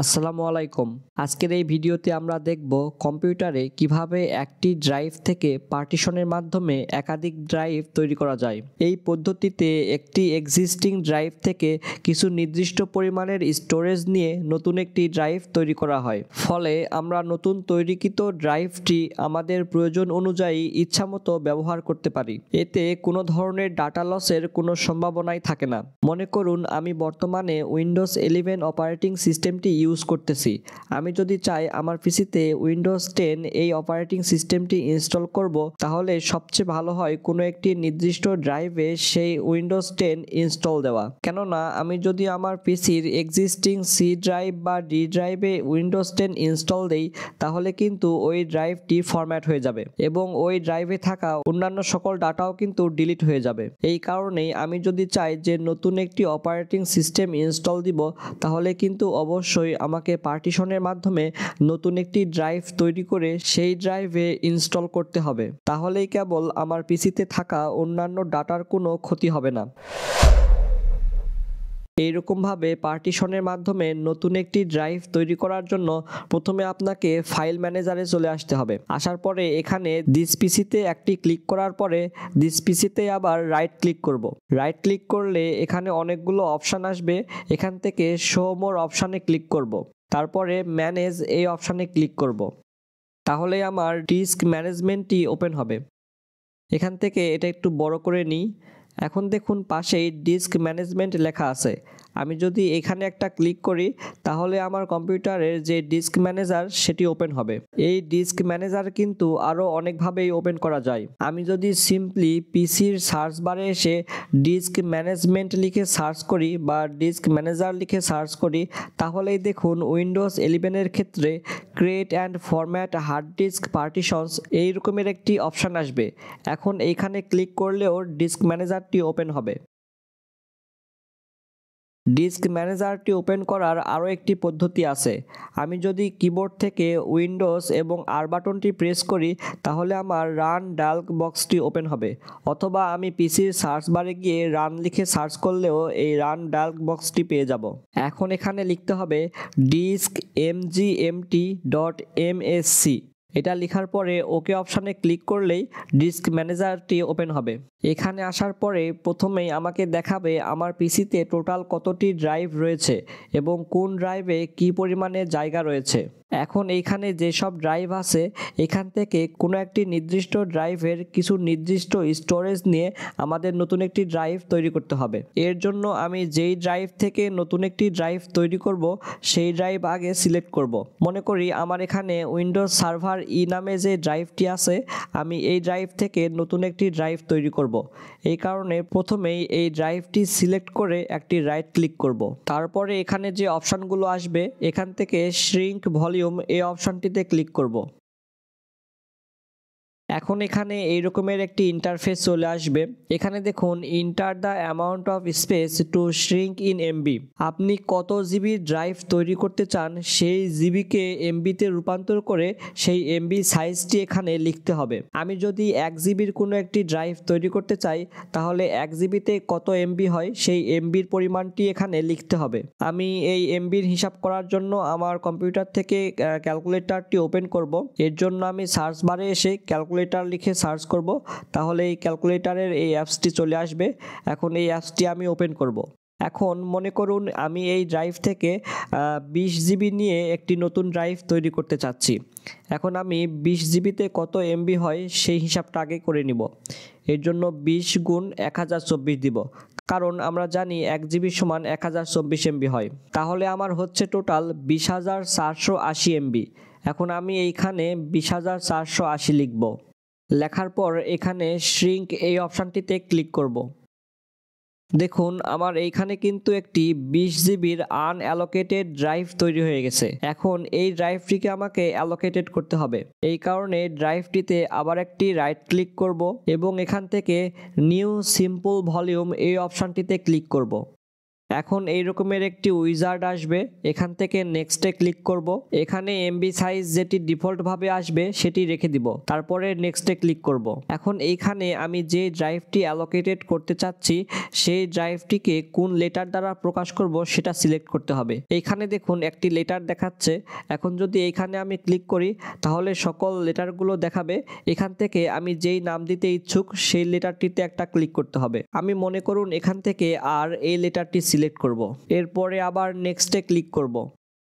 আসসালামু আলাইকুম। আজকের এই ভিডিওতে আমরা দেখব কম্পিউটারে কিভাবে একটি ড্রাইভ থেকে পার্টিশনের মাধ্যমে একাধিক ড্রাইভ তৈরি করা যায়। এই পদ্ধতিতে একটি এক্সিস্টিং ড্রাইভ থেকে কিছু নির্দিষ্ট পরিমাণের স্টোরেজ নিয়ে নতুন একটি ড্রাইভ তৈরি করা হয়। ফলে আমরা নতুন তৈরিকৃত ড্রাইভটি আমাদের প্রয়োজন অনুযায়ী ইচ্ছামতো ব্যবহার করতে পারি। এতে কোনো ধরনের ডাটা লসের কোনো সম্ভাবনাই থাকে না। মনে করুন আমি বর্তমানে উইন্ডোজ 11 অপারেটিং সিস্টেমটি ইউজ করতেছি। আমি যদি চাই আমার পিসিতে উইন্ডোজ 10 এই অপারেটিং সিস্টেমটি ইনস্টল করব, তাহলে সবচেয়ে ভালো হয় কোনো একটি নির্দিষ্ট ড্রাইভে সেই উইন্ডোজ 10 ইনস্টল দেওয়া। কেননা আমি যদি আমার পিসির এক্সিস্টিং সি ড্রাইভ বা ডি ড্রাইভে উইন্ডোজ 10 ইনস্টল দেই, তাহলে কিন্তু ওই ড্রাইভটি ফরম্যাট হয়ে যাবে এবং ওই ড্রাইভে থাকা অন্যান্য সকল ডাটাও কিন্তু ডিলিট হয়ে যাবে। এই কারণেই আমি যদি চাই যে নতুন একটি অপারেটিং সিস্টেম ইনস্টল দিব, তাহলে কিন্তু অবশ্যই আমাকে পার্টিশনের মাধ্যমে নতুন একটি ড্রাইভ তৈরি করে সেই ড্রাইভে ইনস্টল করতে হবে। তাহলেই কেবল আমার পিসিতে থাকা অন্যান্য ডাটার কোনো ক্ষতি হবে না। এইরকমভাবে পার্টিশনের মাধ্যমে নতুন একটি ড্রাইভ তৈরি করার জন্য প্রথমে আপনাকে ফাইল ম্যানেজারে চলে আসতে হবে। আসার পরে এখানে দিস পিসিতে একটি ক্লিক করার পরে দিস পিসিতে আবার রাইট ক্লিক করব। রাইট ক্লিক করলে এখানে অনেকগুলো অপশান আসবে। এখান থেকে শো মোর অপশানে ক্লিক করব। তারপরে ম্যানেজ এই অপশানে ক্লিক করব। তাহলে আমার ডিস্ক ম্যানেজমেন্টটি ওপেন হবে। এখান থেকে এটা একটু বড় করে নিই। এখন দেখুন পাশেই ডিস্ক ম্যানেজমেন্ট লেখা আছে। আমি যদি এখানে একটা ক্লিক করি, তাহলে আমার কম্পিউটারের যে ডিস্ক ম্যানেজার সেটি ওপেন হবে। এই ডিস্ক ম্যানেজার কিন্তু আরও অনেকভাবেই ওপেন করা যায়। আমি যদি সিম্পলি পিসির সার্চ বারে এসে ডিস্ক ম্যানেজমেন্ট লিখে সার্চ করি বা ডিস্ক ম্যানেজার লিখে সার্চ করি, তাহলেই দেখুন উইন্ডোজ 11 এর ক্ষেত্রে create and format hard disk partitions এই রকমের একটি অপশান আসবে। এখন এইখানে ক্লিক করলেও ডিস্ক ম্যানেজারটি ওপেন হবে। ডিস্ক ম্যানেজারটি ওপেন করার আরও একটি পদ্ধতি আছে। আমি যদি কিবোর্ড থেকে উইন্ডোজ এবং আর বাটনটি প্রেস করি, তাহলে আমার রান ডায়ালগ বক্সটি ওপেন হবে। অথবা আমি পিসির সার্চ বারে গিয়ে রান লিখে সার্চ করলেও এই রান ডায়ালগ বক্সটি পেয়ে যাব। এখন এখানে লিখতে হবে ডিস্ক mgmt.msc। এটা লেখার পরে ওকে অপশানে ক্লিক করলেই ডিস্ক ম্যানেজারটি ওপেন হবে। এখানে আসার পরে প্রথমেই আমাকে দেখাবে আমার পিসিতে টোটাল কতটি ড্রাইভ রয়েছে এবং কোন ড্রাইভে কী পরিমাণে জায়গা রয়েছে। এখন এইখানে যেসব ড্রাইভ আছে, এখান থেকে কোনো একটি নির্দিষ্ট ড্রাইভের কিছু নির্দিষ্ট স্টোরেজ নিয়ে আমাদের নতুন একটি ড্রাইভ তৈরি করতে হবে। এর জন্য আমি যেই ড্রাইভ থেকে নতুন একটি ড্রাইভ তৈরি করব, সেই ড্রাইভ আগে সিলেক্ট করব। মনে করি আমার এখানে উইন্ডোজ সার্ভার ই নামে যে ড্রাইভটি আছে, আমি এই ড্রাইভ থেকে নতুন একটি ড্রাইভ তৈরি করব। এই কারণে প্রথমেই এই ড্রাইভটি সিলেক্ট করে একটি রাইট ক্লিক করব। তারপরে এখানে যে অপশানগুলো আসবে, এখান থেকে শ্রিঙ্ক ভলিউম এই অপশানটিতে ক্লিক করব। এখন এখানে এই রকমের একটি ইন্টারফেস চলে আসবে। এখানে দেখুন enter the amount of space to shrink in MB. আপনি কত জিবি ড্রাইভ তৈরি করতে চান, সেই জিবিকে এমবিতে রূপান্তর করে সেই এমবি সাইজটি এখানে লিখতে হবে। আমি যদি 1 জিবির কোনো একটি ড্রাইভ তৈরি করতে চাই, তাহলে 1 জিবিতে কত এমবি হয় সেই এমবির পরিমাণটি এখানে লিখতে হবে। আমি এই এমবির হিসাব করার জন্য আমার কম্পিউটার থেকে ক্যালকুলেটরটি ওপেন করব। এর জন্য আমি সার্চ বারে এসে ক্যালকুলেটর লিখে সার্চ করব, তাহলে এই ক্যালকুলেটরের এই অ্যাপসটি চলে আসবে। এখন এই অ্যাপসটি আমি ওপেন করব। এখন মনে করুন আমি এই ড্রাইভ থেকে 20 জিবি নিয়ে একটি নতুন ড্রাইভ তৈরি করতে চাচ্ছি। এখন আমি 20 জিবিতে কত এমবি হয় সেই হিসাবটা আগে করে নিব। এর জন্য 20 গুণ 1024 দিব, কারণ আমরা জানি 1 জিবি সমান 1024 এমবি হয়। তাহলে আমার হচ্ছে টোটাল 20,480 এমবি। এখন আমি এইখানে 20,480 লিখব। লেখার পর এখানে শ্রিঙ্ক এই অপশানটিতে ক্লিক করব। দেখুন আমার এইখানে কিন্তু একটি 20 জিবির আনঅ্যালোকেটেড ড্রাইভ তৈরি হয়ে গেছে। এখন এই ড্রাইভটিকে আমাকে অ্যালোকেটেড করতে হবে। এই কারণে ড্রাইভটিতে আবার একটি রাইট ক্লিক করব এবং এখান থেকে নিউ সিম্পল ভলিউম এই অপশানটিতে ক্লিক করব। এখন এই রকমের একটি উইজার্ড আসবে, এখান থেকে নেক্সটে ক্লিক করব। এখানে এমবি সাইজ যেটি ডিফল্ট ভাবে আসবে সেটি রেখে দিব, তারপরে নেক্সটে ক্লিক করব। এখন এইখানে আমি যে ড্রাইভটি অ্যালোকেটেড করতে চাচ্ছি সেই ড্রাইভটিকে কোন লেটার দ্বারা প্রকাশ করব সেটা সিলেক্ট করতে হবে। এইখানে দেখুন একটি লেটার দেখাচ্ছে। এখন যদি এইখানে আমি ক্লিক করি তাহলে সকল লেটারগুলো দেখাবে। এখান থেকে আমি যেই নাম দিতে ইচ্ছুক সেই লেটারটিতে একটা ক্লিক করতে হবে। আমি মনে করুন এখান থেকে আর এই লেটারটি সিলেক্ট করব। এরপরে আবার নেক্সটে ক্লিক করব।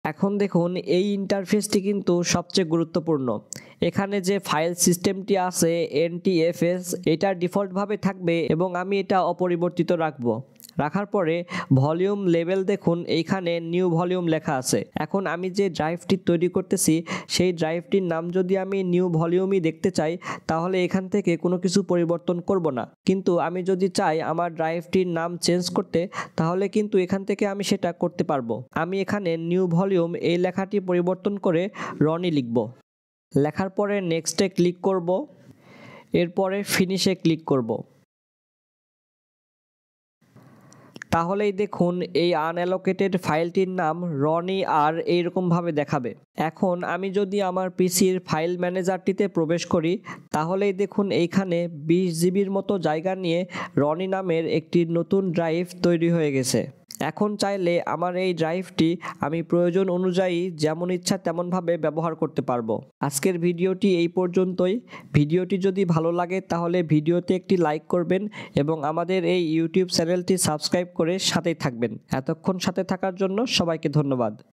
এখন দেখুন এই ইন্টারফেসটি কিন্তু সবচেয়ে গুরুত্বপূর্ণ। এখানে যে ফাইল সিস্টেমটি আছে NTFS, এটা ডিফল্টভাবে থাকবে এবং আমি এটা অপরিবর্তিত রাখবো। রাখার পরে ভলিউম লেভেল দেখুন এইখানে নিউ ভলিউম লেখা আছে। এখন আমি যে ড্রাইভটি তৈরি করতেছি সেই ড্রাইভটির নাম যদি আমি নিউ ভলিউমই দেখতে চাই তাহলে এখান থেকে কোনো কিছু পরিবর্তন করব না। কিন্তু আমি যদি চাই আমার ড্রাইভটির নাম চেঞ্জ করতে তাহলে কিন্তু এখান থেকে আমি সেটা করতে পারবো। আমি এখানে নিউ ভলিউম এই লেখাটি পরিবর্তন করে রনি লিখব। লেখার পরে নেক্সটে ক্লিক করব, এরপরে ফিনিশে ক্লিক করব। তাহলেই দেখুন এই আনঅ্যালোকেটেড ফাইলটির নাম রনি আর এইরকমভাবে দেখাবে। এখন আমি যদি আমার পিসির ফাইল ম্যানেজারটিতে প্রবেশ করি তাহলেই দেখুন এইখানে 20 জিবির মতো জায়গা নিয়ে রনি নামের একটি নতুন ড্রাইভ তৈরি হয়ে গেছে। এখন চাইলে আমার এই ড্রাইভটি আমি প্রয়োজন অনুযায়ী যেমন ইচ্ছা তেমনভাবে ব্যবহার করতে পারবো। আজকের ভিডিওটি এই পর্যন্তই। ভিডিওটি যদি ভালো লাগে তাহলে ভিডিওতে একটি লাইক করবেন এবং আমাদের এই ইউটিউব চ্যানেলটি সাবস্ক্রাইব করে সাথেই থাকবেন। এতক্ষণ সাথে থাকার জন্য সবাইকে ধন্যবাদ।